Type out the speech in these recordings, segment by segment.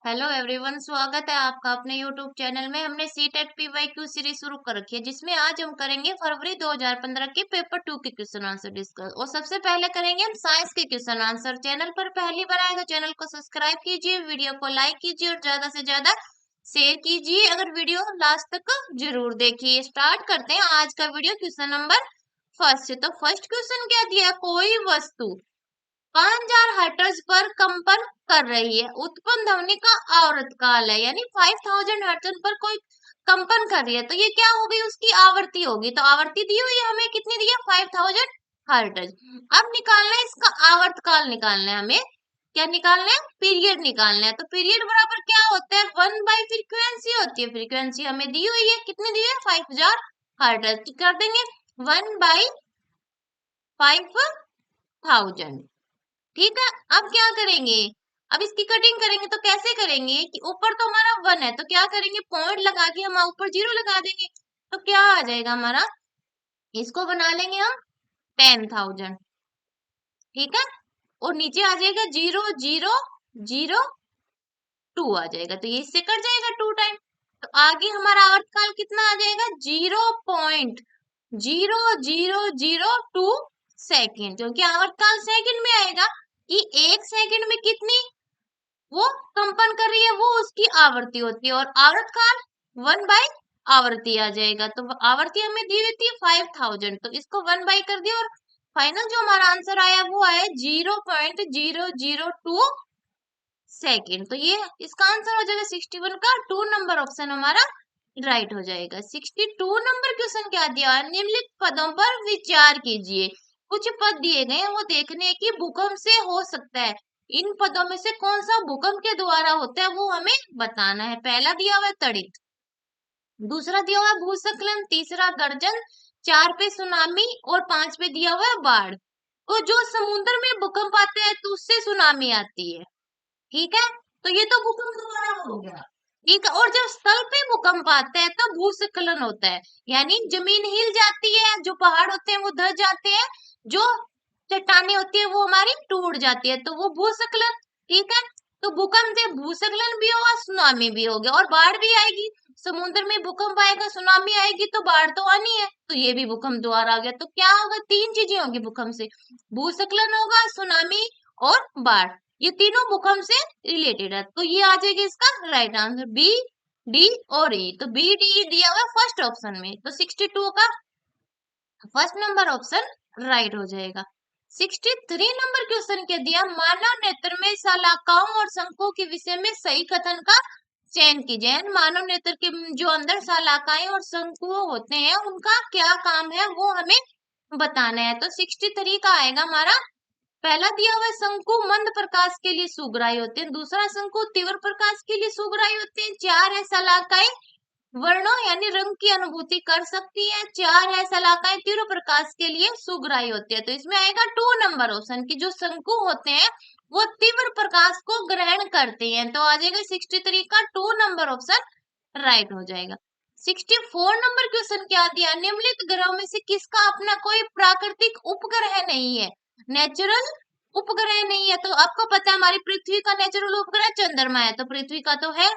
Hello everyone, स्वागत है आपका अपने यूट्यूब चैनल में। हमने सीटेट पीवाईक्यू सीरीज शुरू कर रखी है, जिसमें आज हम करेंगे फरवरी 2015 के पेपर 2 के क्वेश्चन आंसर डिस्कस। और सबसे पहले करेंगे हम साइंस के क्वेश्चन आंसर। चैनल पर पहली बार आए तो चैनल को सब्सक्राइब कीजिए, वीडियो को लाइक कीजिए और ज्यादा से ज्यादा शेयर कीजिए। अगर वीडियो लास्ट तक जरूर देखिए। स्टार्ट करते हैं आज का वीडियो क्वेश्चन नंबर फर्स्ट से। तो फर्स्ट क्वेश्चन क्या दिया, कोई वस्तु 5000 हर्ट्ज पर कंपन कर रही है, उत्पन्न ध्वनि का आवर्त काल है, यानी 5000 हर्ट्ज पर कोई कंपन कर रही है, तो ये क्या होगी, उसकी आवृत्ति होगी। तो आवृत्ति दी हुई है हमें, कितनी दी है, 5000 हर्ट्ज। अब निकालना है इसका आवर्त काल, निकालना है हमें। क्या निकालना है, पीरियड निकालना है। तो पीरियड बराबर क्या होता है, 1/फ्रीक्वेंसी होती है। फ्रीक्वेंसी हमें दी हुई है, कितनी दी है, 5000 हर्ट्ज। कर देंगे 1/5000। ठीक है। अब क्या करेंगे, अब इसकी कटिंग करेंगे। तो कैसे करेंगे कि ऊपर तो हमारा 1 है, तो क्या करेंगे, पॉइंट लगा के हम ऊपर 0 लगा देंगे। तो क्या आ जाएगा हमारा, इसको बना लेंगे हम 10,000। ठीक है। और नीचे आ जाएगा 0,0,0,2 आ जाएगा। तो ये इससे कट जाएगा 2 टाइम। तो आगे हमारा आवर्तकाल कितना आ जाएगा, 0,0002 सेकेंड, क्योंकि आवर्तकाल सेकंड में आएगा कि 1 सेकंड में कितनी वो कंपन कर रही है, वो उसकी आवृत्ति होती है। और आवर्तकाल 1/आवृत्ति आ जाएगा। तो आवृत्ति हमें दी हुई थी 5000, तो इसको 1 कर दिया और फाइनल जो हमारा आंसर आया वो आया 0,002 सेकेंड। तो ये इसका आंसर हो जाएगा 61 का 2 नंबर ऑप्शन हमारा राइट हो जाएगा। 62 नंबर क्वेश्चन क्या दिया है, निम्नलिखित पदों पर विचार कीजिए। कुछ पद दिए गए हैं, वो देखने की भूकंप से हो सकता है। इन पदों में से कौन सा भूकंप के द्वारा होता है वो हमें बताना है। पहला दिया हुआ है तड़ित, दूसरा दिया हुआ है भूस्खलन, तीसरा गर्जन, 4 पे सुनामी और 5 पे दिया हुआ है बाढ़। तो जो समुद्र में भूकंप आते हैं तो उससे सुनामी आती है। ठीक है। तो ये तो भूकंप द्वारा हो गया। ठीक है। और जब स्थल पे भूकंप आता है तब भूस्खलन होता है, यानी जमीन हिल जाती है, जो पहाड़ होते हैं वो धस जाते हैं, जो चट्टाने होती है वो हमारी टूट जाती है, तो वो भूस्खलन। ठीक है। तो भूकंप से भूस्खलन भी होगा, सुनामी भी होगी और बाढ़ भी आएगी। समुद्र में भूकंप आएगा, सुनामी आएगी, तो बाढ़ तो आनी है, तो ये भी भूकंप द्वारा आ गया। तो क्या होगा, 3 चीजें होंगी भूकंप से, भूस्खलन होगा, सुनामी और बाढ़। ये तीनों भूकंप से रिलेटेड है। तो ये आ जाएगा इसका राइट आंसर, बी, डी और ई। तो बी, डी दिया हुआ फर्स्ट ऑप्शन में, तो 62 का फर्स्ट नंबर ऑप्शन राइट हो जाएगा। 63 नंबर क्वेश्चन क्या दिया, मानव नेत्र में शलाकाओं और शंकुओं के विषय में सही कथन का चयन कीजिए। मानव नेत्र के जो अंदर शलाकाएं और शंकुओं होते हैं उनका क्या काम है वो हमें बताना है। तो 63 का आएगा हमारा, पहला दिया हुआ है शंकु मंद प्रकाश के लिए सुग्राही होते हैं, दूसरा शंकु तीव्र प्रकाश के लिए सुग्राही होते हैं, 4 है शलाकाएं वर्णों यानी रंग की अनुभूति कर सकती है, 4 है शलाकाएं तीव्र प्रकाश के लिए सुग्राही होती है। तो इसमें आएगा 2 नंबर ऑप्शन की जो शंकु होते हैं वो तीव्र प्रकाश को ग्रहण करते हैं। तो आ जाएगा 63 का 2 नंबर ऑप्शन राइट हो जाएगा। 64 नंबर क्वेश्चन क्या दिया, निम्नलिखित ग्रहों में से किसका अपना कोई प्राकृतिक उपग्रह नहीं है, नेचुरल उपग्रह नहीं है। तो आपको पता है हमारी पृथ्वी का नेचुरल उपग्रह चंद्रमा है, तो पृथ्वी का तो है,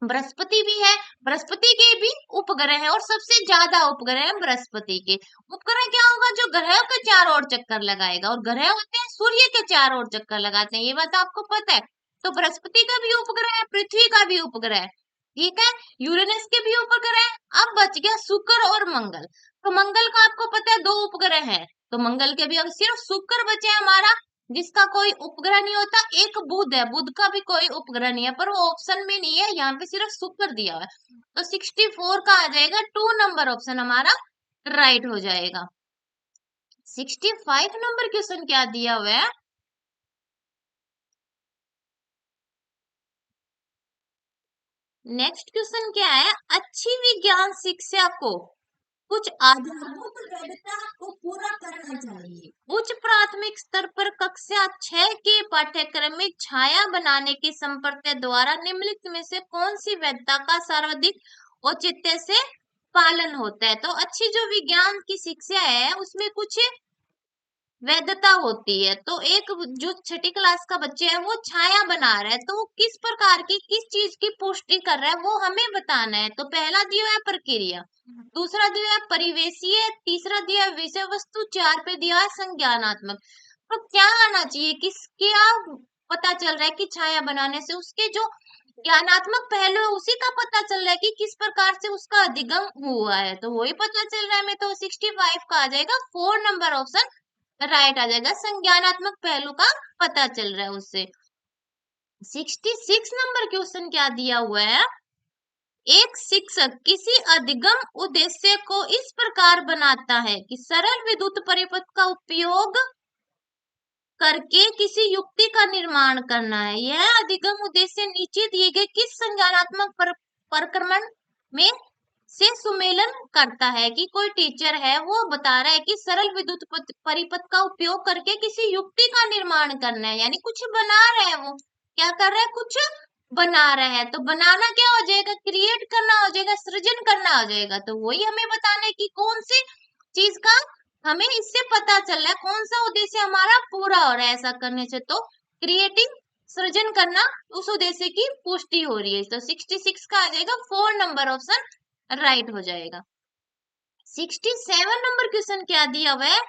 बृहस्पति भी है, बृहस्पति के भी उपग्रह है और सबसे ज्यादा उपग्रह है बृहस्पति के। उपग्रह क्या होगा, जो ग्रह के चारों ओर चक्कर लगाएगा, और ग्रह होते हैं सूर्य के चारों ओर चक्कर लगाते हैं, ये बात आपको पता है। तो बृहस्पति का भी उपग्रह है, पृथ्वी का भी उपग्रह है। ठीक है। यूरेनस के भी उपग्रह है। अब बच गया शुक्र और मंगल। तो मंगल का आपको पता है 2 उपग्रह है, तो मंगल के भी अब सिर्फ शुक्र बचे हमारा, जिसका कोई उपग्रह नहीं होता। एक बुध है, बुध का भी कोई उपग्रह नहीं है, पर वो ऑप्शन में नहीं है, यहाँ पे सिर्फ शुक्र दिया हुआ है। तो 64 का आ जाएगा 2 नंबर ऑप्शन हमारा राइट हो जाएगा। 65 नंबर क्वेश्चन क्या दिया हुआ है, नेक्स्ट क्वेश्चन क्या है, अच्छी विज्ञान शिक्षा को कुछ आधारभूत वैधता को पूरा करना चाहिए। उच्च प्राथमिक स्तर पर कक्षा 6 के पाठ्यक्रम में छाया बनाने की संप्रदाय द्वारा निम्नलिखित में से कौन सी वैधता का सर्वाधिक औचित्य से पालन होता है। तो अच्छी जो विज्ञान की शिक्षा है उसमें कुछ वैधता होती है। तो एक जो छठी क्लास का बच्चा है वो छाया बना रहा है, तो वो किस प्रकार की किस चीज की पुष्टि कर रहा है वो हमें बताना है। तो पहला दिया है प्रक्रिया, दूसरा दिया है परिवेशीय, तीसरा दिया है विषय वस्तु, चार पे दिया है संज्ञानात्मक। तो क्या आना चाहिए, किस क्या पता चल रहा है कि छाया बनाने से उसके जो ज्ञानात्मक पहलू है उसी का पता चल रहा है कि किस प्रकार से उसका अधिगम हुआ है, तो वही पता चल रहा है हमें। तो 65 का आ जाएगा 4 नंबर ऑप्शन राइट आ जाएगा, संज्ञानात्मक पहलू का पता चल रहा है उससे। 66 नंबर क्वेश्चन क्या दिया हुआ है, एक शिक्षक किसी अधिगम उद्देश्य को इस प्रकार बनाता है कि सरल विद्युत परिपथ का उपयोग करके किसी युक्ति का निर्माण करना है। यह अधिगम उद्देश्य नीचे दिए गए किस संज्ञानात्मक प्रक्रमण में से सुमेलन करता है, कि कोई टीचर है वो बता रहा है कि सरल विद्युत परिपथ का उपयोग करके किसी युक्ति का निर्माण करना है, यानी कुछ बना रहे हैं, वो क्या कर रहा है, कुछ बना रहा है। तो बनाना क्या हो जाएगा, क्रिएट करना हो जाएगा, सृजन करना हो जाएगा। तो वही हमें बताना है कि कौन सी चीज का हमें इससे पता चल रहा है, कौन सा उद्देश्य हमारा पूरा हो रहा है ऐसा करने से। तो क्रिएटिंग, सृजन करना, उस उद्देश्य की पुष्टि हो रही है। तो 66 का आ जाएगा 4 नंबर ऑप्शन राइट हो जाएगा। 67 नंबर क्वेश्चन क्या दिया हुआ है,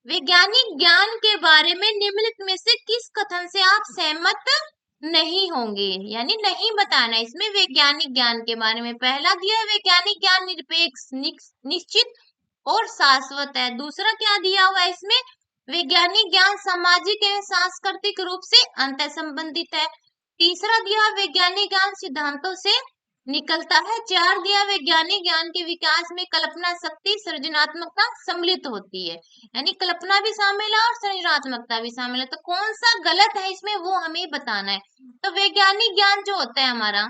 वैज्ञानिक ज्ञान के बारे में निम्नलिखित में से किस कथन से आप सहमत नहीं होंगे, यानी नहीं बताना है इसमें वैज्ञानिक ज्ञान के बारे में। पहला दिया है वैज्ञानिक ज्ञान निरपेक्ष, निश्चित और शाश्वत है। दूसरा क्या दिया हुआ है इसमें, वैज्ञानिक ज्ञान सामाजिक एवं सांस्कृतिक रूप से अंतर संबंधित है। तीसरा दिया वैज्ञानिक ज्ञान सिद्धांतों से निकलता है। चार दिया वैज्ञानिक ज्ञान के विकास में कल्पना शक्ति सृजनात्मकता सम्मिलित होती है, यानी कल्पना भी शामिल है और सृजनात्मकता भी शामिल है। तो कौन सा गलत है इसमें वो हमें बताना है। तो वैज्ञानिक ज्ञान जो होता है हमारा,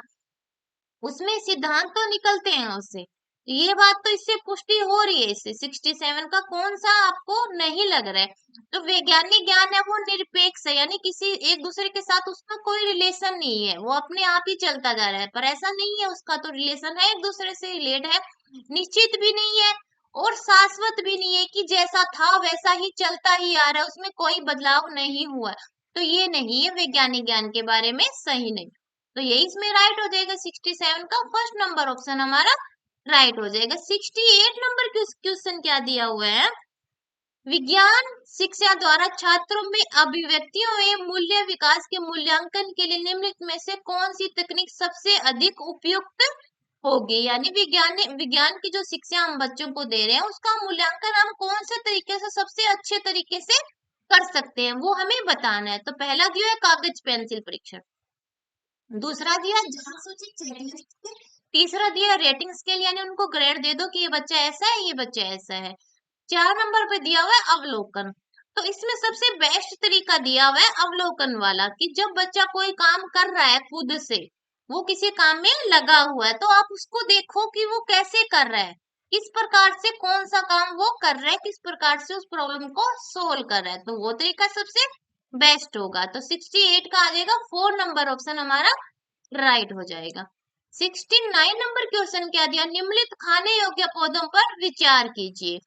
उसमें सिद्धांत तो निकलते हैं उससे, ये बात तो इससे पुष्टि हो रही है। इससे 67 का कौन सा आपको नहीं लग रहा है। तो वैज्ञानिक ज्ञान है वो निरपेक्ष है, यानी किसी एक दूसरे के साथ उसका कोई रिलेशन नहीं है, वो अपने आप ही चलता जा रहा है, पर ऐसा नहीं है, उसका तो रिलेशन है, एक दूसरे से रिलेट है। निश्चित भी नहीं है और शाश्वत भी नहीं है कि जैसा था वैसा ही चलता ही आ रहा है, उसमें कोई बदलाव नहीं हुआ। तो ये नहीं है वैज्ञानिक ज्ञान के बारे में, सही नहीं। तो यही इसमें राइट हो जाएगा, 67 का फर्स्ट नंबर ऑप्शन हमारा राइट हो जाएगा। 68 नंबर क्वेश्चन क्या दिया हुआ है, विज्ञान शिक्षा द्वारा छात्रों में अभिव्यक्तियों एवं मूल्य विकास के मूल्यांकन के लिए निम्नलिखित में से कौन सी तकनीक सबसे अधिक उपयुक्त होगी, यानी विज्ञान की जो शिक्षा हम बच्चों को दे रहे हैं उसका मूल्यांकन हम कौन से तरीके से सबसे अच्छे तरीके से कर सकते हैं, वो हमें बताना है। तो पहला दिया है कागज पेंसिल परीक्षण, दूसरा दिया जान सूची चेकलिस्ट, तीसरा दिया रेटिंग स्केल, यानी उनको ग्रेड दे दो कि ये बच्चा ऐसा है ये बच्चा ऐसा है। 4 नंबर पे दिया हुआ है अवलोकन। तो इसमें सबसे बेस्ट तरीका दिया हुआ है अवलोकन वाला, कि जब बच्चा कोई काम कर रहा है खुद से, वो किसी काम में लगा हुआ है, तो आप उसको देखो कि वो कैसे कर रहा है, किस प्रकार से कौन सा काम वो कर रहा है, किस प्रकार से उस प्रॉब्लम को सोल्व कर रहा है, तो वो तरीका सबसे बेस्ट होगा। तो 68 का आ जाएगा 4 नंबर ऑप्शन हमारा राइट हो जाएगा। 69 नंबर क्वेश्चन क्या दिया, निम्नलिखित खाने योग्य पौधों पर विचार कीजिए।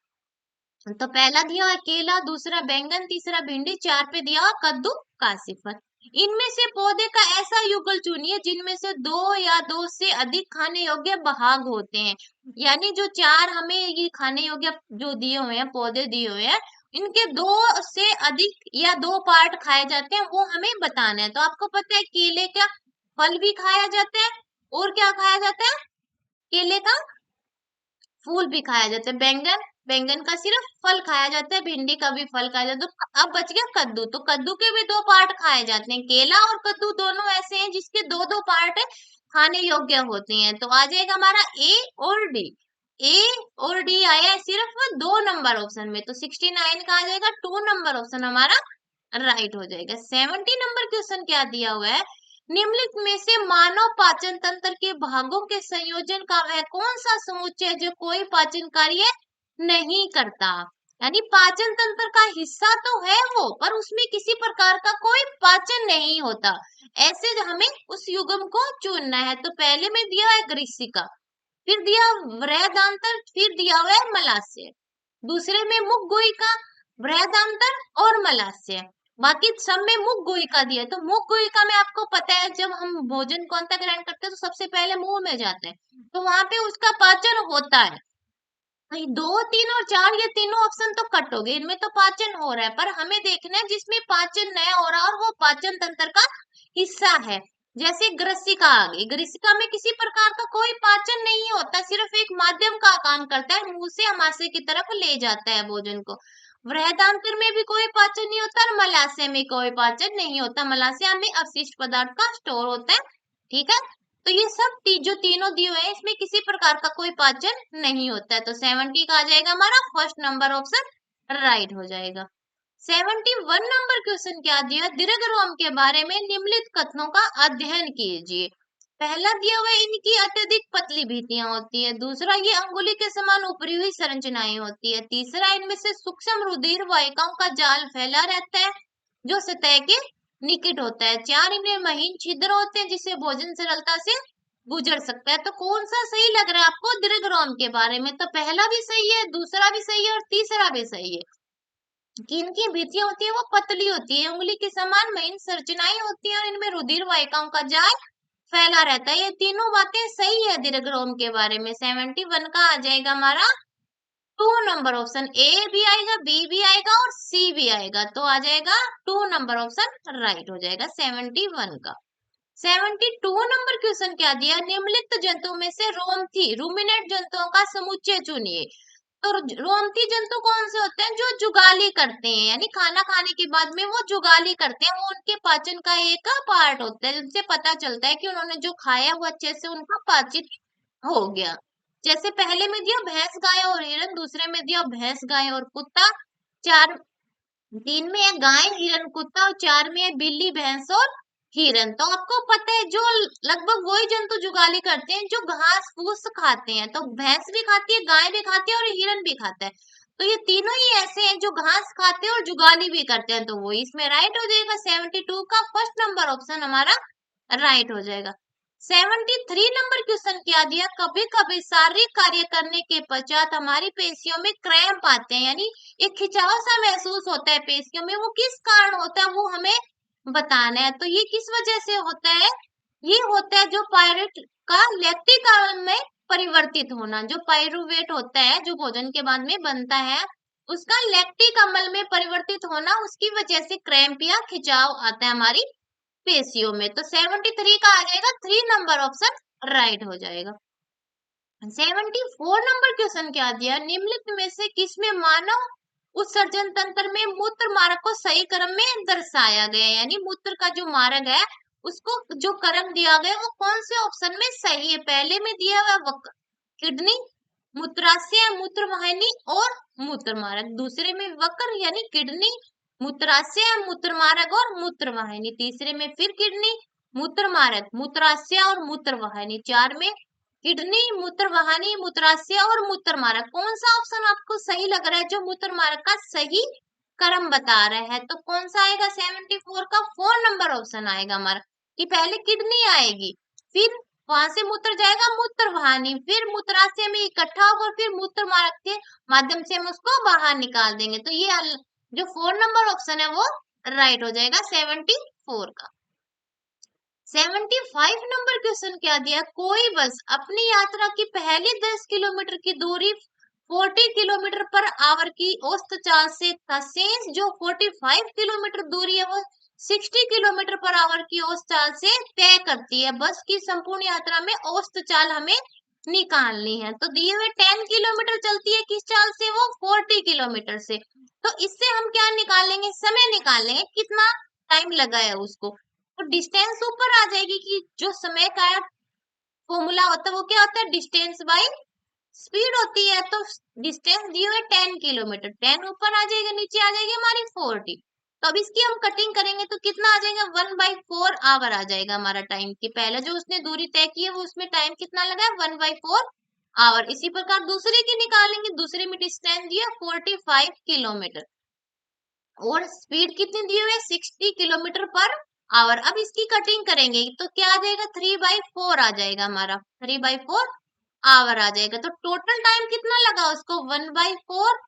तो पहला दिया हुआ केला, दूसरा बैंगन, तीसरा भिंडी, चार पे दिया हुआ कद्दू काशीफल। इनमें से पौधे का ऐसा युगल चुनिए जिनमें से दो या दो से अधिक खाने योग्य भाग होते हैं, यानी जो चार हमें ये खाने योग्य जो दिए हुए हैं पौधे दिए हुए हैं, इनके दो से अधिक या दो पार्ट खाए जाते हैं, वो हमें बताना है। तो आपको पता है केले का फल भी खाया जाता है, और क्या खाया जाता है, केले का फूल भी खाया जाता है, बैंगन बैंगन का सिर्फ फल खाया जाता है, भिंडी का भी फल खाया जाता है। तो अब बच गया कद्दू, तो कद्दू के भी दो पार्ट खाए जाते हैं, केला और कद्दू दोनों ऐसे हैं जिसके दो दो पार्ट खाने योग्य होते हैं। तो आ जाएगा हमारा ए और डी, ए और डी आया है सिर्फ 2 नंबर ऑप्शन में। तो 69 का आ जाएगा 2 नंबर ऑप्शन हमारा राइट हो जाएगा। 70 नंबर क्वेश्चन क्या दिया हुआ है, निम्नलिखित में से मानव पाचन तंत्र के भागों के संयोजन का वह कौन सा समुच्चय है जो कोई पाचन कार्य नहीं करता, यानी पाचन तंत्र का हिस्सा तो है वो, पर उसमें किसी प्रकार का कोई पाचन नहीं होता, ऐसे हमें उस युग्म को चुनना है। तो पहले में दिया है ग्रीसिका, फिर दिया वृहदान्त्र, फिर दिया हुआ है मलाशय, दूसरे में मुख गुहिका, बृहदान्तर और मलाशय। बाकी सब में मुख गुहिका दिया है। तो मुख गुहिका में आपको पता है जब हम भोजन को अंतः ग्रहण करते हैं तो सबसे पहले मुंह में जाते हैं, तो वहां पे उसका पाचन होता है। भाई 2, 3 और 4 ये तीनों ऑप्शन तो कट हो गए, इनमें तो पाचन हो रहा है, पर हमें देखना है जिसमें पाचन नया हो रहा है और वो पाचन तंत्र का हिस्सा है। जैसे ग्रसिका आ गई, ग्रसिका में किसी प्रकार का कोई पाचन नहीं होता, सिर्फ एक माध्यम का काम करता है, मुंह से अमाशय की तरफ ले जाता है भोजन को। वृहदान्त्र में भी कोई पाचन नहीं होता और मलाशय में कोई पाचन नहीं होता, मलाशय में अपशिष्ट पदार्थ का स्टोर होता है। ठीक है, तो ये सब जो तीनों दिए हुए हैं इसमें किसी प्रकार का कोई पाचन नहीं होता है, तो 70 का आ जाएगा हमारा फर्स्ट नंबर ऑप्शन राइट हो जाएगा। 71 नंबर क्वेश्चन क्या दिया, दीर्घ रोम के बारे में निम्नलिखित कथनों का अध्ययन कीजिए। पहला दिया हुआ इनकी अत्यधिक पतली भित्तियां होती है, दूसरा ये अंगुली के समान उपरी हुई संरचनाएं होती है, तीसरा इनमें से सूक्ष्म रुधिर वाहिकाओं का जाल फैला रहता है जो सतह के निकट होता है, चार इनमें महीन छिद्र होते हैं जिससे भोजन सरलता से गुजर सकता है। तो कौन सा सही लग रहा है आपको दीर्घ रोम के बारे में, तो पहला भी सही है, दूसरा भी सही है और तीसरा भी सही है कि इनकी भित्तियां होती है वो पतली होती है, उंगली के समान महीन संरचनाएं होती है और इनमें रुधिर वाहिकाओं का जाल फैला रहता है। ये तीनों बातें सही है दीर्घ रोम के बारे में। 71 का आ जाएगा हमारा 2 नंबर ऑप्शन, ए भी आएगा, बी भी आएगा और सी भी आएगा, तो आ जाएगा 2 नंबर ऑप्शन राइट हो जाएगा 71 का। 72 नंबर क्वेश्चन क्या दिया, निम्नलिखित जंतुओं में से रोमथी रूमिनेट जंतुओं का समुच्चय चुनिए। तो रोमथी जंतु कौन से होते हैं, जो जुगाली करते हैं, यानी खाना खाने के बाद में वो जुगाली करते हैं, वो उनके पाचन का एक पार्ट होता है, जिनसे पता चलता है कि उन्होंने जो खाया वो अच्छे से उनका पाचित हो गया। जैसे पहले में दिया भैंस गाय और हिरन, दूसरे में दिया भैंस गाय और कुत्ता, चार 3 में है गाय हिरन कुत्ता और 4 में है बिल्ली भैंस और हिरन। तो आपको पता है जो लगभग वही जंतु जुगाली करते हैं जो घास फूस खाते हैं, तो भैंस भी खाती है, गाय भी खाती है और हिरन भी खाता है, तो ये तीनों ही ऐसे हैं जो घास खाते हैं और जुगाली भी करते हैं, तो वो इसमें राइट हो जाएगा। 72 का फर्स्ट नंबर ऑप्शन हमारा राइट हो जाएगा। 73 नंबर क्वेश्चन क्या दिया, कभी कभी शारीरिक कार्य करने के पश्चात हमारी पेशियों में क्रैम्प आते हैं, यानी एक खिंचाव सा महसूस होता है पेशियों में, वो किस कारण होता है वो हमें बताना है। तो ये किस वजह से होता है, ये होता है जो पायरुवेट का लैक्टिक अम्ल में परिवर्तित होना, जो पायरुवेट होता है जो भोजन के बाद में बनता है उसका लैक्टिक अम्ल में परिवर्तित होना, उसकी वजह से क्रैम्प या खिंचाव आता है हमारी पेशियों में। तो 73 का आ जाएगा 3 नंबर ऑप्शन राइट हो जाएगा। 74 नंबर क्वेश्चन क्या दिया, निम्नलिखित में से किसमें मानव उत्सर्जन तंत्र में मूत्र मार्ग को सही क्रम में दर्शाया गया है, यानी मूत्र का जो मार्ग है उसको जो क्रम दिया गया वो कौन से ऑप्शन में सही है। पहले में दिया हुआ किडनी, मूत्राशय, मूत्रवाहिनी और मूत्र मार्ग, दूसरे में वक्र यानी किडनी, मूत्राशय, मूत्र मार्ग और मूत्रवाहिनी, तीसरे में फिर किडनी, मूत्र मार्ग, मूत्राशय और मूत्रवाहिनी, चार में किडनी, मूत्रवाहिनी, मूत्राशय और मूत्र मार्ग। कौन सा ऑप्शन आपको सही लग रहा है जो मूत्र मार्ग का सही क्रम बता रहा है, तो कौन सा आएगा 74 का 4 नंबर ऑप्शन आएगा हमारा, कि पहले किडनी आएगी, फिर वहां से मूत्र जाएगा मूत्र वाहिनी, फिर मूत्राशय में इकट्ठा होगा, फिर मूत्र मार्ग के माध्यम से हम उसको बाहर निकाल देंगे, तो ये जो 4 नंबर ऑप्शन है वो राइट हो जाएगा 74 का। 75 नंबर क्वेश्चन क्या दिया, कोई बस अपनी यात्रा की पहली 10 किलोमीटर की दूरी 40 किलोमीटर पर आवर की औसत चाल से शेष जो 45 किलोमीटर दूरी है वो 60 किलोमीटर पर आवर की औसत चाल से तय करती है। बस की संपूर्ण यात्रा में औसत चाल हमें निकालनी है, तो दिए हुए 10 किलोमीटर चलती है किस चाल से, वो 40 किलोमीटर से, तो इससे हम क्या निकालेंगे, समय निकालेंगे कितना टाइम लगा है उसको, तो डिस्टेंस ऊपर आ जाएगी कि जो समय का फॉर्मूला होता है वो क्या होता है, डिस्टेंस बाय स्पीड होती है, तो डिस्टेंस दी हुई 10 किलोमीटर, 10 ऊपर आ जाएगा, नीचे आ जाएगी हमारी 40, तो अब इसकी हम कटिंग करेंगे तो कितना आ जाएगा 1/4 आवर आ जाएगा हमारा टाइम, की पहले जो उसने दूरी तय की है वो उसमें टाइम कितना लगा है 1/4 आवर। इसी प्रकार दूसरे की निकालेंगे, दूसरे में डिस्टेंस दिया 45 किलोमीटर और स्पीड कितनी दी हुई है 60 किलोमीटर पर आवर। अब इसकी कटिंग करेंगे तो क्या आ जाएगा 3/4 आ जाएगा हमारा, 3/4 आवर आ जाएगा, तो टोटल टाइम कितना लगा उसको 1/4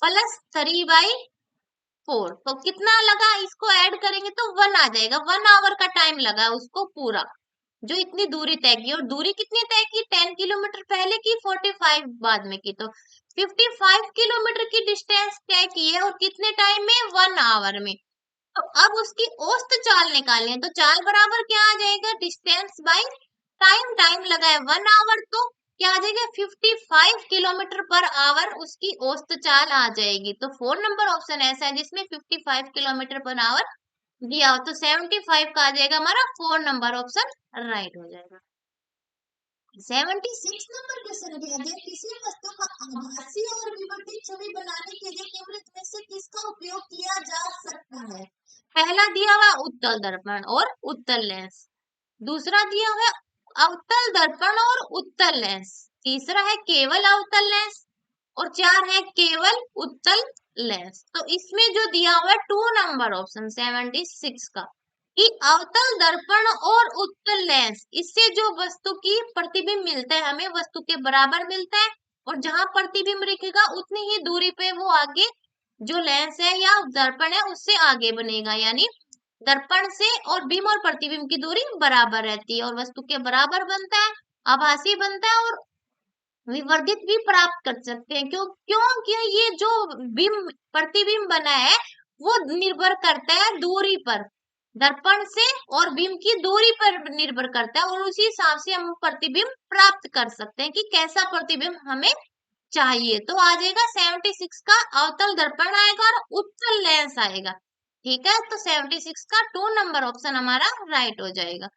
प्लस 3/4, तो कितना लगा, इसको ऐड करेंगे तो 1 आ जाएगा। 1 आवर का टाइम लगा उसको पूरा, जो इतनी दूरी तय की। और दूरी कितनी तय की, 10 किलोमीटर पहले की, 45 बाद में की। तो 55 किलोमीटर की डिस्टेंस तय की है, और कितने टाइम में, 1 आवर में। तो अब उसकी औसत चाल निकालनी है, तो चाल बराबर क्या आ जाएगा, डिस्टेंस बाय टाइम। टाइम लगा है 1 आवर, तो क्या आ जाएगा, 55 किलोमीटर पर आवर उसकी औसत चाल आ जाएगी। तो 4 नंबर ऑप्शन ऐसा है जिसमें 55 किलोमीटर पर आवर दिया हो। तो 75 का आ जाएगा हमारा 4 नंबर ऑप्शन राइट हो जाएगा। 76 नंबर क्वेश्चन दिया है, किसी वस्तु का आभासी और विवर्तित छवि बनाने के लिए निम्नलिखित में से किसका उपयोग किया जा सकता है। पहला दिया हुआ उत्तल दर्पण और उत्तल लेंस, दूसरा दिया हुआ अवतल दर्पण और उत्तल लेंस, तीसरा है केवल अवतल लेंस, और 4 है केवल उत्तल लेंस। तो इसमें जो दिया हुआ है 2 नंबर ऑप्शन 76 का, कि अवतल दर्पण और उत्तल लेंस, इससे जो वस्तु की प्रतिबिंब मिलता है, हमें वस्तु के बराबर मिलता है, और जहां प्रतिबिंब दिखेगा उतनी ही दूरी पे वो आगे जो लेंस है या दर्पण है उससे आगे बनेगा। यानी दर्पण से और बिंब और प्रतिबिंब की दूरी बराबर रहती है, और वस्तु के बराबर बनता है, आभासी बनता है, और विवर्धित भी प्राप्त कर सकते हैं। क्योंकि ये जो बिंब प्रतिबिंब बना है वो निर्भर करता है दूरी पर, दर्पण से और बिंब की दूरी पर निर्भर करता है, और उसी हिसाब से हम प्रतिबिंब प्राप्त कर सकते हैं कि कैसा प्रतिबिंब हमें चाहिए। तो आ जाएगा 76 का अवतल दर्पण आएगा और उत्तल लेंस आएगा। ठीक है, तो 76 का 2 नंबर ऑप्शन हमारा राइट हो जाएगा।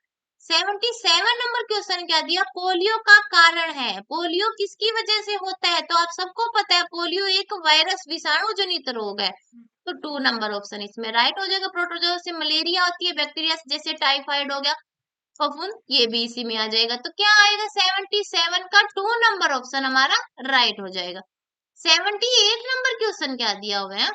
77 नंबर क्वेश्चन क्या दिया, पोलियो का कारण है। पोलियो किसकी वजह से होता है, तो आप सबको पता है पोलियो एक वायरस विषाणु जनित रोग है। तो 2 नंबर ऑप्शन इसमें राइट हो जाएगा। प्रोटोजोआ से मलेरिया होती है, बैक्टीरिया जैसे टाइफाइड हो गया, फफूंद, ये भी इसी में आ जाएगा। तो क्या आएगा, 77 का 2 नंबर ऑप्शन हमारा राइट हो जाएगा। 78 नंबर क्वेश्चन क्या दिया हुआ है,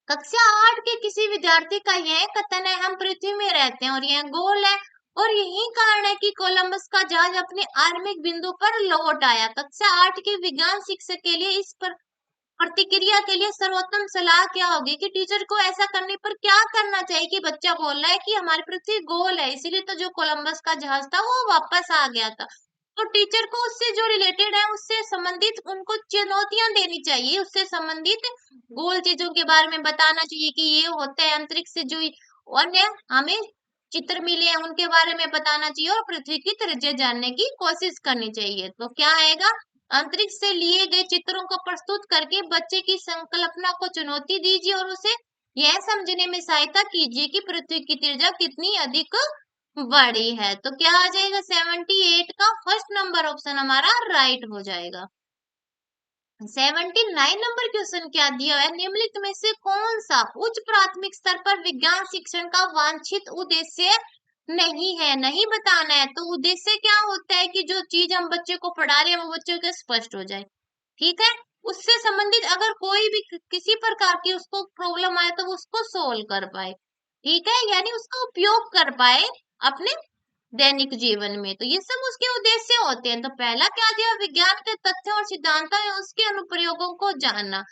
कक्षा 8 के किसी विद्यार्थी का यह कथन है, हम पृथ्वी में रहते हैं और यह गोल है, और यही कारण है कि कोलंबस का जहाज अपने आरंभिक बिंदु पर लौट आया। कक्षा 8 के विज्ञान शिक्षक के लिए इस पर प्रतिक्रिया के लिए सर्वोत्तम सलाह क्या होगी, कि टीचर को ऐसा करने पर क्या करना चाहिए, कि बच्चा बोल रहा है कि हमारी पृथ्वी गोल है, इसीलिए तो जो कोलंबस का जहाज था वो वापस आ गया था। तो टीचर को उससे जो रिलेटेड है, उससे संबंधित उनको चुनौतियां देनी चाहिए, उससे संबंधित गोल चीजों के बारे में बताना चाहिए कि ये होता है, अंतरिक्ष से जो अन्य हमें चित्र मिले हैं उनके बारे में बताना चाहिए, और पृथ्वी की त्रिज्या जानने की कोशिश करनी चाहिए। तो क्या आएगा, अंतरिक्ष से लिए गए चित्रों को प्रस्तुत करके बच्चे की संकल्पना को चुनौती दीजिए, और उसे यह समझने में सहायता कीजिए कि पृथ्वी की त्रिज्या कितनी अधिक बड़ी है। तो क्या आ जाएगा, 78 का फर्स्ट नंबर ऑप्शन हमारा राइट हो जाएगा। 79 नंबर क्वेश्चन क्या दिया है, निम्नलिखित में से कौन सा उच्च प्राथमिक स्तर पर विज्ञान शिक्षण का वांछित उद्देश्य नहीं है, नहीं बताना है। तो उद्देश्य क्या होता है, कि जो चीज हम बच्चे को पढ़ा रहे हैं वो बच्चों को स्पष्ट हो जाए। ठीक है, उससे संबंधित अगर कोई भी किसी प्रकार की उसको प्रॉब्लम आए तो वो उसको सोल्व कर पाए। ठीक है, यानी उसका उपयोग कर पाए अपने दैनिक जीवन में। तो ये सब उसके उद्देश्य होते हैं। तो पहला क्या दिया, विज्ञान के तथ्यों और सिद्धांतों और उसके अनुप्रयोगों को जानना।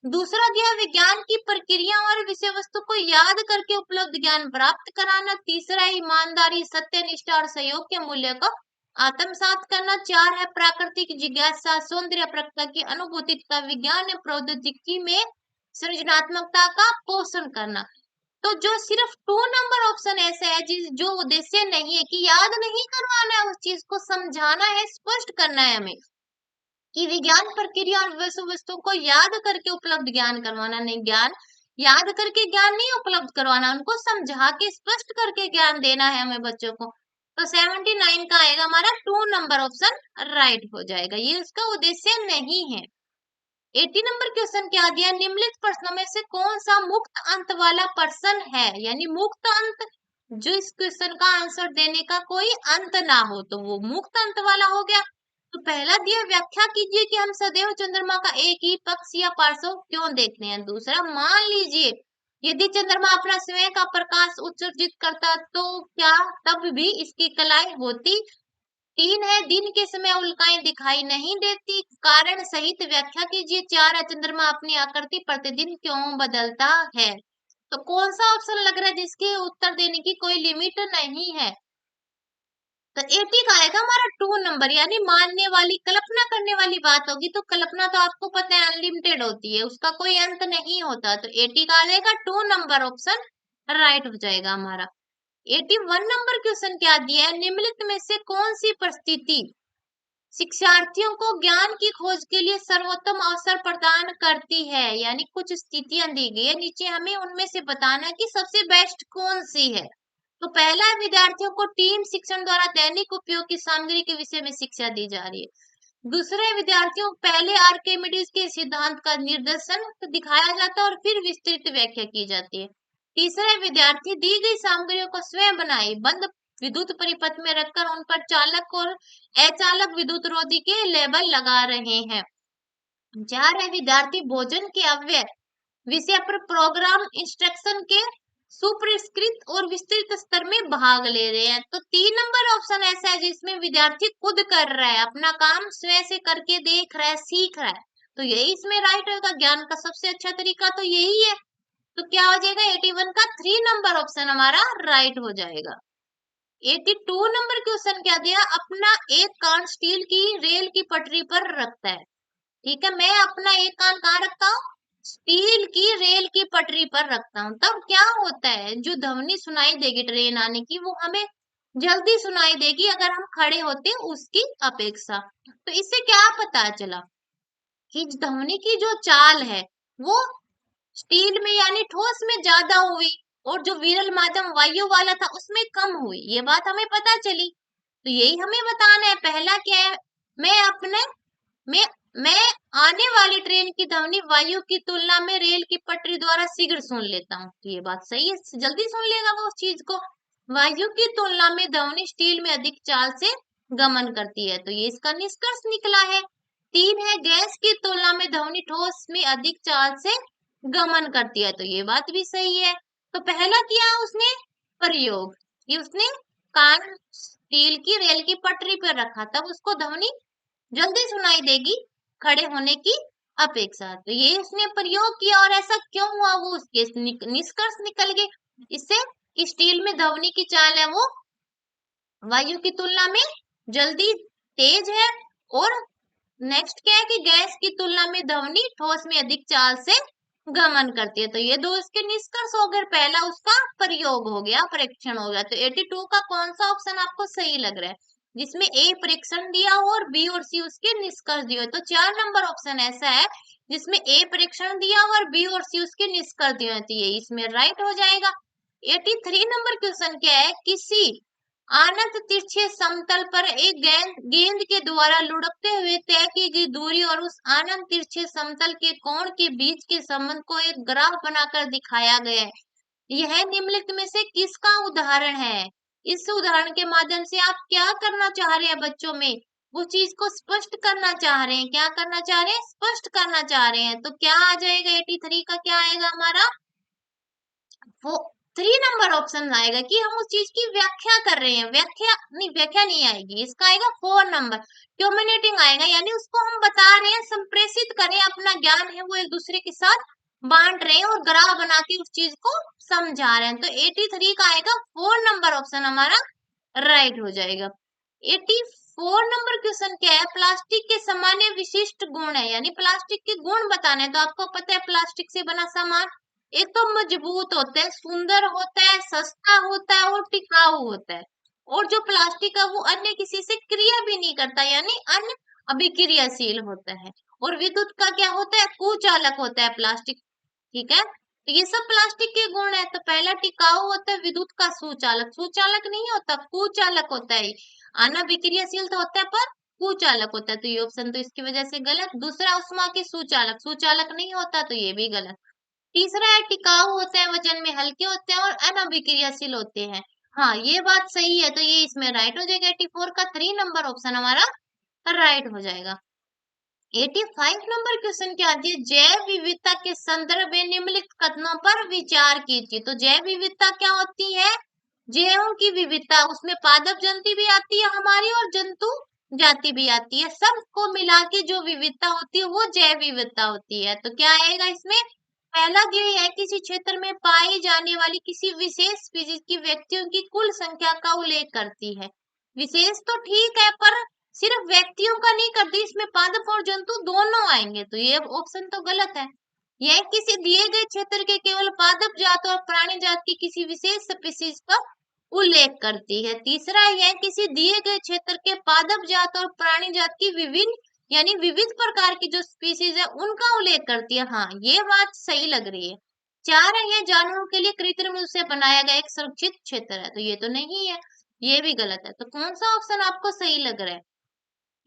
दूसरा दिया, विज्ञान की प्रक्रिया और विषय वस्तु को याद करके उपलब्ध ज्ञान प्राप्त कराना। तीसरा, ईमानदारी, सत्यनिष्ठा और सहयोग के मूल्य को आत्मसात करना। 4 है प्राकृतिक जिज्ञासा, सौंदर्य, प्रकृति की अनुभूति तथा विज्ञान प्रौद्योगिकी में सृजनात्मकता का पोषण करना। तो जो सिर्फ 2 नंबर ऑप्शन ऐसा है जिस जो उद्देश्य नहीं है, कि याद नहीं करवाना है, उस चीज को समझाना है, स्पष्ट करना है हमें, कि विज्ञान प्रक्रिया और वस्तुओं को याद करके उपलब्ध ज्ञान करवाना। नहीं, ज्ञान याद करके ज्ञान नहीं उपलब्ध करवाना, उनको समझा के स्पष्ट करके ज्ञान देना है हमें बच्चों को। तो 79 का आएगा हमारा 2 नंबर ऑप्शन राइट हो जाएगा, ये उसका उद्देश्य नहीं है। 80 नंबर क्वेश्चन क्या दिया, निम्नलिखित प्रश्नों में से कौन सा मुक्त अंत वाला प्रश्न है, यानी मुक्त अंत, जो इस क्वेश्चन का आंसर देने का कोई अंत ना हो, तो वो मुक्त अंत वाला हो गया। तो पहला दिया, व्याख्या कीजिए कि हम सदैव चंद्रमा का एक ही पक्ष या पार्श्व क्यों देखते हैं। दूसरा, मान लीजिए यदि चंद्रमा अपना स्वयं का प्रकाश उत्सर्जित करता तो क्या तब भी इसकी कलाई होती, 3 है, दिन के समय उल्काएं दिखाई नहीं देती, कारण सहित व्याख्या कीजिए। 4 है, चंद्रमा अपनी आकृति प्रतिदिन क्यों बदलता है। तो कौन सा ऑप्शन लग रहा है जिसके उत्तर देने की कोई लिमिट नहीं है। तो 80 का आएगा हमारा 2 नंबर, यानी मानने वाली, कल्पना करने वाली बात होगी। तो कल्पना तो आपको पता है अनलिमिटेड होती है, उसका कोई अंत नहीं होता। तो 80 का आ जाएगा 2 नंबर ऑप्शन राइट हो जाएगा हमारा। 81 नंबर क्वेश्चन क्या दिया है, निम्नलिखित में से कौन सी परिस्थिति शिक्षार्थियों को ज्ञान की खोज के लिए सर्वोत्तम अवसर प्रदान करती है। यानी कुछ स्थितियां दी गई है नीचे, हमें उनमें से बताना कि सबसे बेस्ट कौन सी है। तो पहला है, विद्यार्थियों को टीम शिक्षण द्वारा दैनिक उपयोग की सामग्री के विषय में शिक्षा दी जा रही है। दूसरे, विद्यार्थियों को पहले आर्किमिडीज के सिद्धांत का निर्देशन दिखाया जाता है और फिर विस्तृत व्याख्या की जाती है। तीसरा, विद्यार्थी दी गई सामग्रियों को स्वयं बनाए बंद विद्युत परिपथ में रखकर उन पर चालक और अचालक विद्युत रोधी के लेबल लगा रहे हैं। 4 है, विद्यार्थी भोजन के अव्यय विषय पर प्रोग्राम इंस्ट्रक्शन के सुपरिष्कृत और विस्तृत स्तर में भाग ले रहे हैं। तो 3 नंबर ऑप्शन ऐसा है जिसमें विद्यार्थी खुद कर रहा है, अपना काम स्वयं से करके देख रहा है, सीख रहा है। तो यही इसमें राइट होगा, ज्ञान का सबसे अच्छा तरीका तो यही है। तो क्या हो जाएगा, 81 का 3 नंबर ऑप्शन हमारा राइट हो जाएगा। 82 नंबर क्वेश्चन क्या दिया, अपना एक कान स्टील की रेल की पटरी पर रखता है। ठीक है, मैं अपना एक कान कहाँ रखता हूँ, स्टील की रेल की पटरी पर रखता हूँ। तब क्या होता है, जो ध्वनि सुनाई देगी ट्रेन आने की वो हमें जल्दी सुनाई देगी अगर हम खड़े होते उसकी अपेक्षा। तो इससे क्या पता चला कि ध्वनि की जो चाल है वो स्टील में यानी ठोस में ज्यादा हुई और जो विरल माध्यम वायु वाला था उसमें कम हुई, ये बात हमें पता चली। तो यही हमें बताना है। पहला क्या है, मैं अपने मैं मैं आने वाली ट्रेन की ध्वनि वायु की तुलना में रेल की पटरी द्वारा शीघ्र सुन लेता हूँ। तो ये बात सही है, जल्दी सुन लेगा वो उस चीज को। वायु की तुलना में ध्वनि स्टील में अधिक चाल से गमन करती है, तो ये इसका निष्कर्ष निकला है। 3 है, गैस की तुलना में ध्वनि ठोस में अधिक चाल से गमन करती है, तो ये बात भी सही है। तो पहला किया उसने प्रयोग, ये उसने कान स्टील की रेल की पटरी पर रखा, तब उसको ध्वनि जल्दी सुनाई देगी खड़े होने की अपेक्षा। तो ये उसने प्रयोग किया और ऐसा क्यों हुआ वो उसके निष्कर्ष निकल गए। इससे स्टील में ध्वनि की चाल है वो वायु की तुलना में जल्दी तेज है, और नेक्स्ट क्या है कि गैस की तुलना में ध्वनि ठोस में अधिक चाल से गमन करती है। तो ये दो इसके निष्कर्ष हो गए, पहला उसका प्रयोग हो गया, परीक्षण हो गया। तो 82 का कौन सा ऑप्शन आपको सही लग रहा है, जिसमें ए परीक्षण दिया हो और बी और सी उसके निष्कर्ष दिए हो। तो 4 नंबर ऑप्शन ऐसा है जिसमें ए परीक्षण दिया हो और बी और सी उसके निष्कर्ष दिए हो, तो ये इसमें राइट हो जाएगा। 83 नंबर क्वेश्चन क्या है, किसी अनंत तिरछे समतल पर एक गेंद के द्वारा लुढ़कते हुए तय की गई दूरी और उस अनंत तिरछे समतल के कोण के बीच के संबंध को एक ग्राफ बनाकर दिखाया गया है। यह निम्नलिखित में से किसका उदाहरण है। इस उदाहरण के माध्यम से आप क्या करना चाह रहे हैं, बच्चों में वो चीज को स्पष्ट करना चाह रहे हैं। क्या करना चाह रहे हैं, स्पष्ट करना चाह रहे हैं। तो क्या आ जाएगा, 83 का क्या आएगा हमारा, वो 3 नंबर ऑप्शन आएगा कि हम उस चीज की व्याख्या कर रहे हैं। व्याख्या नहीं आएगी, इसका आएगा 4 नंबर, कम्युनिकेटिंग आएगा, यानी उसको हम बता रहे हैं, संप्रेषित करें, अपना ज्ञान है वो एक दूसरे के साथ बांट रहे हैं और ग्राफ बना के उस चीज को समझा रहे हैं। तो 83 का आएगा 4 नंबर ऑप्शन हमारा राइट हो जाएगा। 84 नंबर क्वेश्चन क्या है, प्लास्टिक के सामान्य विशिष्ट गुण है, यानी प्लास्टिक के गुण बताने हैं। तो आपको पता है प्लास्टिक से बना सामान एक तो मजबूत होता है, सुंदर होता है, सस्ता होता है और टिकाऊ होता है। और जो प्लास्टिक है वो अन्य किसी से क्रिया भी नहीं करता, यानी अन्य अभिक्रियाशील होता है। और विद्युत का क्या होता है, कुचालक होता है प्लास्टिक। ठीक है, तो ये सब प्लास्टिक के गुण है। तो पहला टिकाऊ होता है, विद्युत का सुचालक, सुचालक नहीं होता, कुचालक होता है। अनाभिक्रियाशील तो होता है पर कुचालक होता है, तो ये ऑप्शन तो इसकी वजह से गलत। दूसरा, उष्मा के सुचालक, सुचालक नहीं होता, तो ये भी गलत। तीसरा है, टिकाऊ होता है, वजन में हल्के होते हैं और अनअभिक्रियाशील होते हैं। हाँ, ये बात सही है, तो ये इसमें राइट हो जाएगा। 84 का 3 नंबर ऑप्शन हमारा राइट हो जाएगा। 85 नंबर क्वेश्चन क्या आती है, जैव विविधता के संदर्भ में निम्नलिखित कथनों पर विचार कीजिए। तो जैव विविधता क्या होती है, जैवों की विविधता, उसमें पादप जंतु भी आती है हमारी और जंतु जाति भी आती है, सबको मिला के जो विविधता होती है वो जैव विविधता होती है। तो क्या आएगा इसमें? पहला ध्येय है किसी क्षेत्र में पाई जाने वाली किसी विशेष स्पीशीज की व्यक्तियों की कुल संख्या का उल्लेख करती है। विशेष तो ठीक है, पर सिर्फ व्यक्तियों का नहीं करती, इसमें पादप और जंतु दोनों आएंगे, तो ये ऑप्शन तो गलत है। यह किसी दिए गए क्षेत्र के केवल पादप जात और प्राणी जात की किसी विशेष स्पीशीज का उल्लेख करती है। तीसरा, यह किसी दिए गए क्षेत्र के पादप जात और प्राणी जात की विभिन्न यानी विविध प्रकार की जो स्पीशीज है उनका उल्लेख करती है। हाँ, ये बात सही लग रही है। चार है, यह जानवरों के लिए कृत्रिम रूप से बनाया गया एक सुरक्षित क्षेत्र है, तो ये तो नहीं है, ये भी गलत है। तो कौन सा ऑप्शन आपको सही लग रहा है?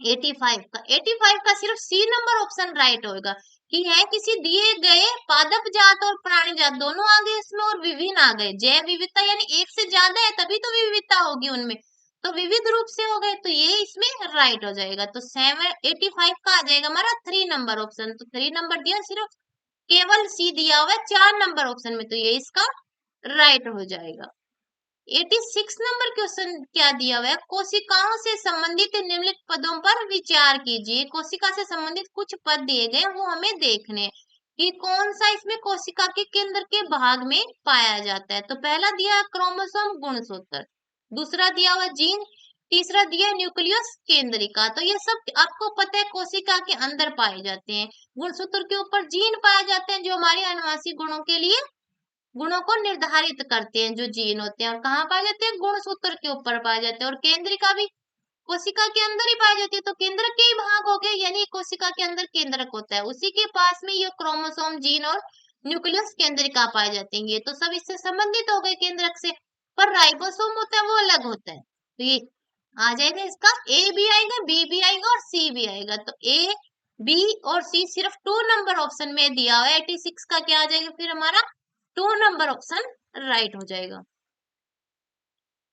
85 का सिर्फ सी नंबर ऑप्शन राइट होगा कि है किसी दिए गए पादप जात और प्राणी जात दोनों आ गए इसमें और विभिन्न आ गए। जैव विविधता यानी एक से ज्यादा है तभी तो विविधता होगी उनमें, तो विविध रूप से हो गए, तो ये इसमें राइट हो जाएगा। तो 85 का आ जाएगा हमारा 3 नंबर ऑप्शन। तो 3 नंबर दिया, सिर्फ केवल सी दिया हुआ है 4 नंबर ऑप्शन में, तो ये इसका राइट हो जाएगा। 86 नंबर क्वेश्चन क्या दिया हुआ है? कोशिकाओं से संबंधित निम्नलिखित पदों पर विचार कीजिए। कोशिका से संबंधित कुछ पद दिए गए, वो हमें देखने कि कौन सा इसमें कोशिका के केंद्र के भाग में पाया जाता है। तो पहला दिया है क्रोमोसोम गुणसूत्र, दूसरा दिया हुआ जीन, तीसरा दिया न्यूक्लियस केंद्रिका। तो ये सब आपको पता है कोशिका के अंदर पाए जाते हैं। गुणसूत्र के ऊपर जीन पाए जाते हैं जो हमारे अनुवांशिक गुणों के लिए गुणों को निर्धारित करते हैं, जो जीन होते हैं। और कहाँ पाए जाते हैं? गुणसूत्र के ऊपर पाए जाते हैं। और केंद्रिका भी कोशिका के अंदर ही पाई जाती है, तो केंद्रक के ही भाग हो गए, यानी कोशिका के अंदर केंद्रक होता है, उसी के पास में ये क्रोमोसोम जीन और न्यूक्लियस केंद्रिका पाए जाते हैं। ये तो सब इससे संबंधित हो गए केंद्रक से। पर राइबोसोम होता है वो अलग होता है, तो ये आ जाएगा इसका ए भी आएगा, बी भी आएगा और सी भी आएगा। तो ए, बी और सी सिर्फ 2 नंबर ऑप्शन में दिया हुआ है। 86 का क्या आ जाएगा फिर हमारा? 2 नंबर ऑप्शन राइट हो जाएगा।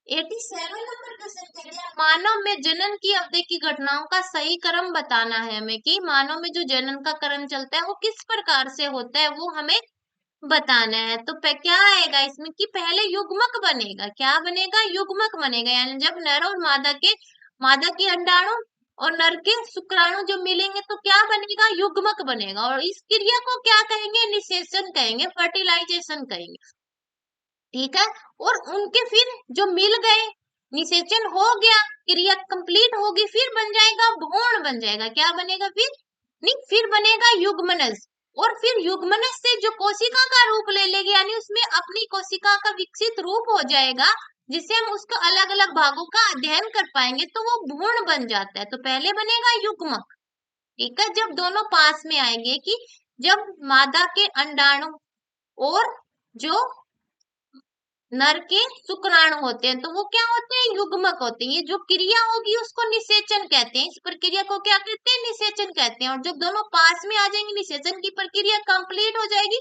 87 नंबर क्वेश्चन कह रहा है मानव में जनन की अवधि की घटनाओं का सही क्रम बताना है हमें, कि मानव में जो जनन का क्रम चलता है वो किस प्रकार से होता है वो हमें बताना है। तो क्या आएगा इसमें कि पहले युग्मक बनेगा। क्या बनेगा? युग्मक बनेगा, यानी जब नर और मादा की अंडाणु और नर के शुक्राणु जो मिलेंगे तो क्या बनेगा? युग्मक बनेगा। और इस क्रिया को क्या कहेंगे? निषेचन कहेंगे, फर्टिलाइजेशन कहेंगे, ठीक है। और उनके फिर जो मिल गए, निषेचन हो गया, क्रिया कंप्लीट होगी, फिर बन जाएगा भ्रूण बन जाएगा। क्या बनेगा फिर? नहीं, फिर बनेगा युग्मनज। और फिर युग्मनज से जो कोशिका का रूप ले लेगी, यानी उसमें अपनी कोशिका का विकसित रूप हो जाएगा, जिससे हम उसका अलग अलग भागों का अध्ययन कर पाएंगे, तो वो भ्रूण बन जाता है। तो पहले बनेगा युग्मक, ठीक है, जब दोनों पास में आएंगे, कि जब मादा के अंडाणु और जो नर के शुक्राणु होते हैं तो वो क्या होते हैं? युग्मक होते हैं। ये जो क्रिया होगी उसको निषेचन कहते हैं। इस प्रक्रिया को क्या कहते हैं? निषेचन कहते हैं। और जब दोनों पास में आ जाएंगे, निषेचन की प्रक्रिया कंप्लीट हो जाएगी,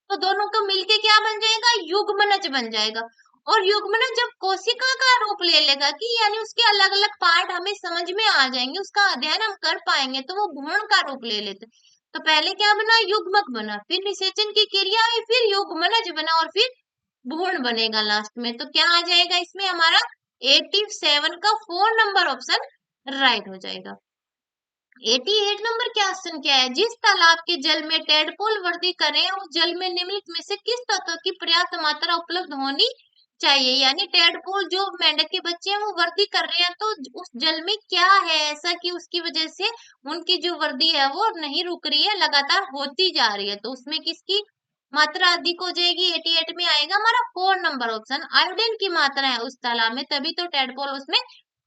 तो दोनों को मिलके क्या बन जाएगा? युग्मनज बन जाएगा। और युग्मनज जब कोशिका का रूप ले लेगा, कि यानी उसके अलग अलग पार्ट हमें समझ में आ जाएंगे, उसका अध्ययन हम कर पाएंगे, तो वो भ्रूण का रूप ले लेते। तो पहले क्या बना? युग्मक बना, फिर निषेचन की क्रिया हुई, फिर युग्मनज बना, और फिर भ्रूण बनेगा लास्ट में। तो क्या आ जाएगा इसमें हमारा? 87 का 4 नंबर ऑप्शन राइट हो जाएगा। 88 नंबर क्वेश्चन क्या है? जिस तालाब के जल में टेडपोल वृद्धि करें, उस जल में निम्नलिखित में से किस तत्व की पर्याप्त मात्रा उपलब्ध होनी चाहिए? यानी टेडपोल जो मेंढक के बच्चे हैं वो वृद्धि कर रहे हैं, तो उस जल में क्या है ऐसा कि उसकी वजह से उनकी जो वृद्धि है वो नहीं रुक रही है, लगातार होती जा रही है, तो उसमें किसकी मात्रा अधिक हो जाएगी? 88 में आएगा हमारा 4 नंबर ऑप्शन। आयोडीन की मात्रा है उस तालाब में, तभी तो टेडपोल उसमें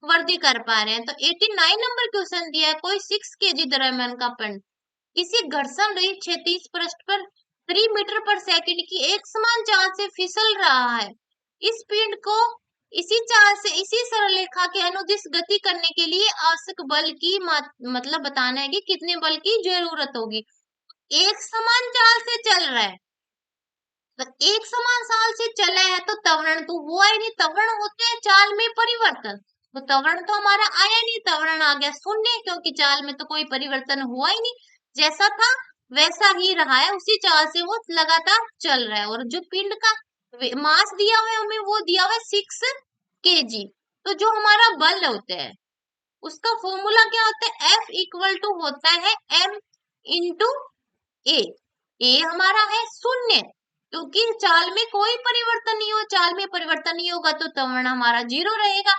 वृद्धि कर पा रहे हैं। तो 89 नंबर क्वेश्चन दिया है, कोई 6 kg द्रव्यमान का पिंड किसी घर्षण रहित क्षैतिज पृष्ठ पर 3 मीटर पर सेकंड की एक समान चाल से फिसल रहा है। इस पिंड को इसी चाल से इसी सरल रेखा के अनुदिश गति करने के लिए आवश्यक बल की मतलब बताना है कि कितने बल की जरूरत होगी। एक समान चाल से चल रहा है, तो एक समान साल से चला है, तो त्वरण तो हुआ ही नहीं। त्वरण होते हैं चाल में परिवर्तन, तो त्वरण तो हमारा आया नहीं, त्वरण आ गया शून्य, क्योंकि चाल में तो कोई परिवर्तन हुआ ही नहीं, जैसा था वैसा ही रहा है, उसी चाल से वो लगातार चल रहा है। और जो पिंड का मास दिया हुआ है हमें, वो दिया हुआ है 6 kg। तो जो हमारा बल होता है उसका फॉर्मूला क्या होता है, F इक्वल टू होता है M इंटू ए। ए हमारा है 0, क्योंकि चाल में कोई परिवर्तन नहीं हो, चाल में परिवर्तन नहीं होगा तो त्वरण हमारा 0 रहेगा।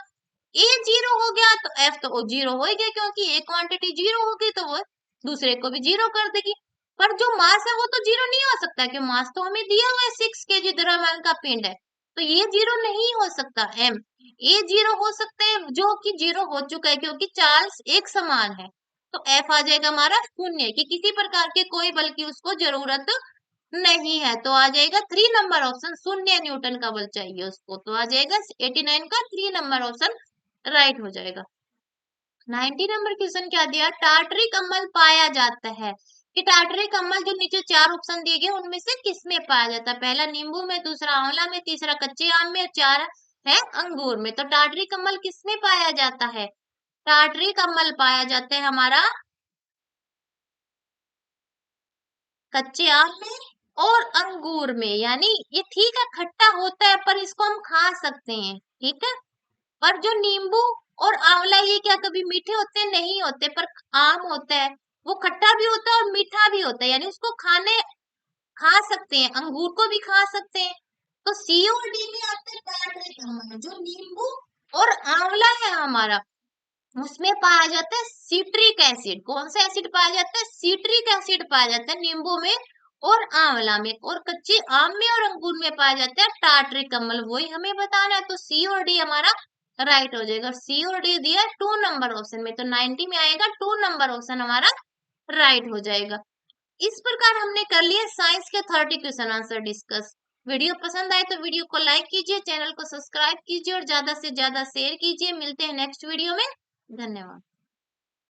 ए 0 हो गया तो एफ तो 0 हो ही गया, क्योंकि एक क्वांटिटी 0 होगी तो वो दूसरे को भी 0 कर देगी। पर जो मास है वो तो 0 नहीं हो सकता, क्योंकि मास तो हमें दिया हुआ है 6 kg द्रव्यमान का पिंड है, तो ये 0 नहीं हो सकता। एम ए 0 हो सकता है, जो कि 0 हो चुका है क्योंकि चार्ज एक समान है। तो एफ आ जाएगा हमारा 0, कि किसी प्रकार के कोई बल की उसको जरूरत नहीं है। तो आ जाएगा 3 नंबर ऑप्शन, 0 न्यूटन का बल चाहिए उसको, तो आ जाएगा 89 का 3 नंबर ऑप्शन राइट हो जाएगा। 90 नंबर क्वेश्चन क्या दिया, टार्टरिक अम्ल पाया जाता है, कि टार्टरिक अम्ल जो नीचे 4 ऑप्शन दिए गए उनमें से किस में पाया जाता है, पहला नींबू में, दूसरा आंवला में, तीसरा कच्चे आम में, चार है अंगूर में। तो टार्टरिक अम्ल किस में पाया जाता है, टार्टरिक अम्ल पाया जाता है हमारा कच्चे आम में और अंगूर में। यानी ये ठीक है खट्टा होता है पर इसको हम खा सकते हैं, ठीक है। पर जो नींबू और आंवला ये क्या कभी मीठे होते हैं, नहीं होते। पर आम होता है वो खट्टा भी होता है और मीठा भी होता है, यानी उसको खा सकते हैं, अंगूर को भी खा सकते हैं। तो सी और डी में आता है टार्टरिक अम्ल। जो नींबू और आंवला है हमारा उसमें पाया जाता है सिट्रिक एसिड। कौन सा एसिड पाया जाता है, सिट्रिक एसिड पाया जाता है नींबू में और आंवला में। और कच्चे आम में और अंगूर में पाया जाता है टार्टरिक अम्ल, वही हमें बताना है। तो सी और डी हमारा राइट हो जाएगा। सी और डी दिया 2 नंबर ऑप्शन में, तो 90 में आएगा 2 नंबर ऑप्शन हमारा राइट हो जाएगा। इस प्रकार हमने कर लिया साइंस के 30 क्वेश्चन आंसर डिस्कस। वीडियो पसंद आए तो वीडियो को लाइक कीजिए, चैनल को सब्सक्राइब कीजिए और ज्यादा से ज्यादा शेयर कीजिए। मिलते हैं नेक्स्ट वीडियो में। धन्यवाद।